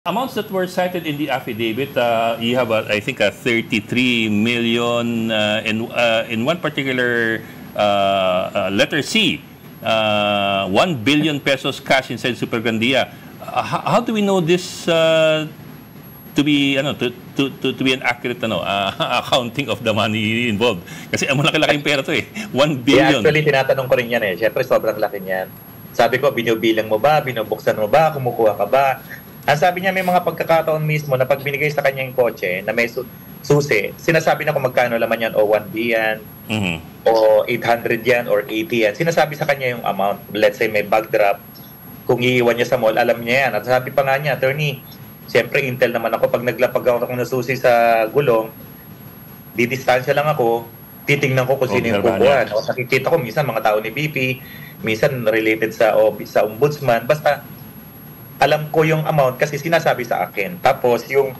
amounts that were cited in the affidavit, you have, I think, a 33 million in one particular letter C, 1 billion pesos cash inside Supergrandia. How do we know this to be to be an accurate accounting of the money involved? Kasi malaki-laking pera to eh. 1 billion. Yeah, actually, tinatanong ko rin yan eh. Siyempre, sobrang laki niyan. Sabi ko, binubilang mo ba? Binubuksan mo ba? Kumukuha ka ba? Ang sabi niya, may mga pagkakataon mismo na pag binigay sa kanya yung kotse na may susi, sinasabi na kung magkano laman yan, o 1B yan, o 800 yan, or 80 yan. Sinasabi sa kanya yung amount. Let's say may bag drop, kung iiwan niya sa mall, alam niya yan. At sabi pa nga niya, attorney, siyempre intel naman ako, pag naglapag ako ng susi sa gulong, didistansya lang ako, titingnan ko kung sino yung kukuha. O nakikita ko, minsan mga tao ni BP, minsan related sa ombudsman, basta alam ko yung amount kasi sinasabi sa akin. Tapos yung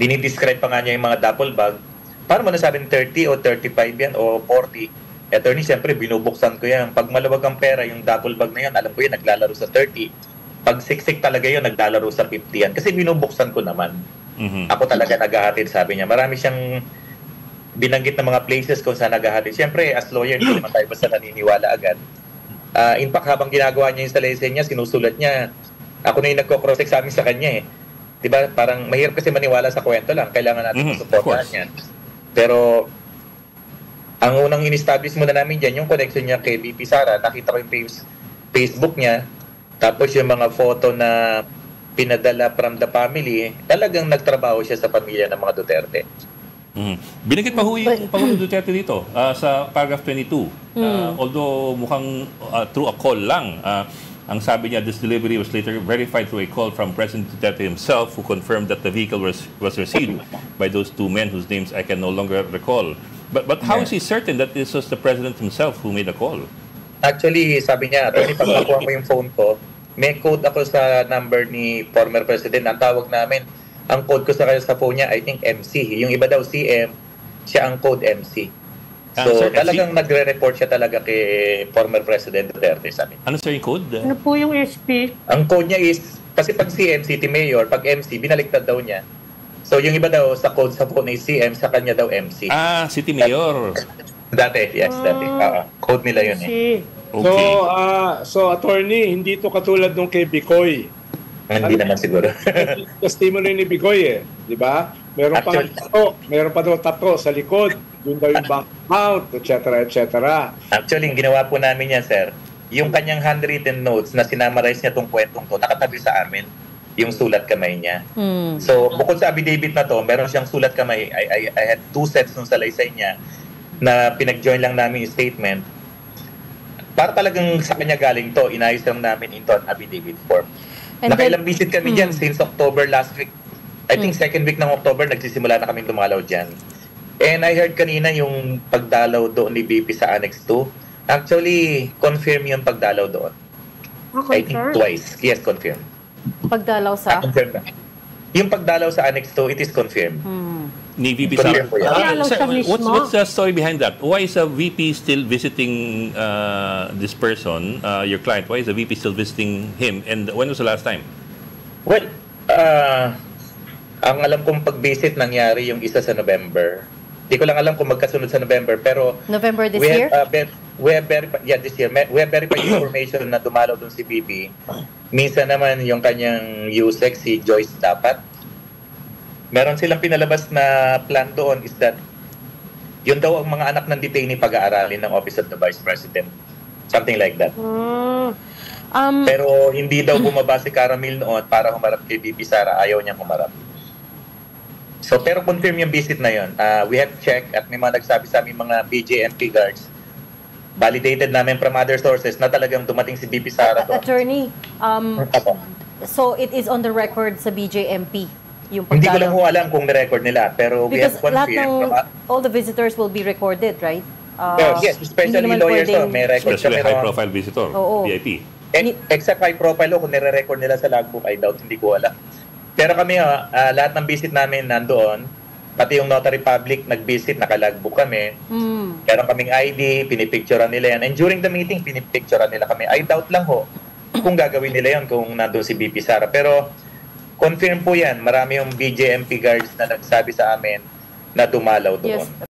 dinidescribe pa nga niya yung mga duffel bag, para mo nasabing 30 o 35 yan o 40. Attorney, siyempre binubuksan ko yan. Pag maluwag ang pera, yung duffel bag na yan, alam ko yan, naglalaro sa 30. Pag siksik talaga yun, naglalaro sa 50 yan. Kasi binubuksan ko naman. Ako talaga naghahatid, sabi niya. Marami siyang binanggit na mga places kung saan naghahatid. Siyempre, as lawyer, hindi naman tayo basta naniniwala agad. In fact, habang ginagawa niya yung sa lesson niya, sinusulat niya, ako na yung nagko-cross-examine sa kanya eh. Diba? Parang mahirap kasi maniwala sa kwento lang. Kailangan natin masuportahan yan. Pero, ang unang in-establish muna namin dyan, yung connection niya kay BP Sara, nakita ko yung Facebook niya, tapos yung mga photo na pinadala from the family, talagang nagtrabaho siya sa pamilya ng mga Duterte. Binigit pa yung Pangulong Duterte dito sa paragraph 22. Although mukhang through a call lang, ang sabi niya, this delivery was later verified through a call from President Duterte himself, who confirmed that the vehicle was received by those two men whose names I can no longer recall. But how is he certain that this was the President himself who made the call? Actually, sabi niya, Tony, pag nakuha mo yung phone ko, may code ako sa number ni former President. Ang tawag namin, ang code ko sa phone niya, I think MC. Yung iba daw CM, siya ang code MC. So, talagang nagre-report siya talaga kay former President Duterte, sabi. Ano sir yung code? Ano po yung SP? Ang code niya is, kasi pag CM, City Mayor, pag MC, binaliktad daw niya. So, yung iba daw sa code sa phone ay CM, sa kanya daw MC. City Mayor. Dati, yes, dati. Code nila yun eh. Okay. So, attorney, hindi to katulad nung kay Bicoy. Hindi naman siguro. Testimony ni Bicoy eh, di ba? Meron pa daw tato sa likod. Doon daw yung bank account, etc. Actually, yung ginawa po namin yan, sir, yung kanyang handwritten notes na sinamarize niya tong kwentong to, nakatabi sa amin yung sulat kamay niya. So, bukod sa affidavit na to, meron siyang sulat kamay. I had 2 sets nung salaysay niya na pinag-join lang namin yung statement. Para talagang sa kanya galing to, inayos lang namin into an affidavit form. Nakailang visit kami dyan since October last week. I think second week ng October, nagsisimula na kami dumalaw dyan. And I heard kanina yung pagdalaw doon ni BP sa Annex 2. Actually, confirm yung pagdalaw doon. I think twice. Yes, confirm. Pagdalaw sa? Confirm na. Yung pagdalaw sa Annex 2, it is confirmed. Ni VP Sara. What's the story behind that? Why is a VP still visiting this person, your client? Why is the VP still visiting him? And when was the last time? Well, ang alam kong pag-visit nangyari yung isa sa November. Hindi ko lang alam kung magkasunod sa November, pero November this year? We have verified information na dumalaw doon si BP. Minsan naman yung kanyang USEC, si Joyce dapat. Meron silang pinalabas na plan doon is that yun daw ang mga anak ng detainee pag-aaralin ng Office of the Vice President. Something like that. Pero hindi daw bumaba si Caramil noon para humarap kay BP Sara. Ayaw niyang humarap. So, pero confirm yung visit na yun. We have checked at may mga nagsabi sa aming mga BJMP guards. Validated namin from other sources na talagang dumating si BP Sara doon. Attorney, so it is on the record sa BJMP? Yung hindi ko lang alam kung na-record nila, pero we have confirmed. All the visitors will be recorded, right? Yes, especially lawyers. May record especially high-profile visitor, VIP. Except high-profile, kung nire-record nila sa logbook, I doubt, hindi ko alam. Pero kami, lahat ng visit namin nandoon, pati yung notary public nag-visit, nakalagbook kami. Meron kaming ID, pinipicturean nila yan. And during the meeting, pinipicturean nila kami. I doubt lang kung gagawin nila yan kung nandoon si BP Sara. Pero confirm po yan. Marami yung BJMP guards na nagsabi sa amin na dumalaw doon. Yes.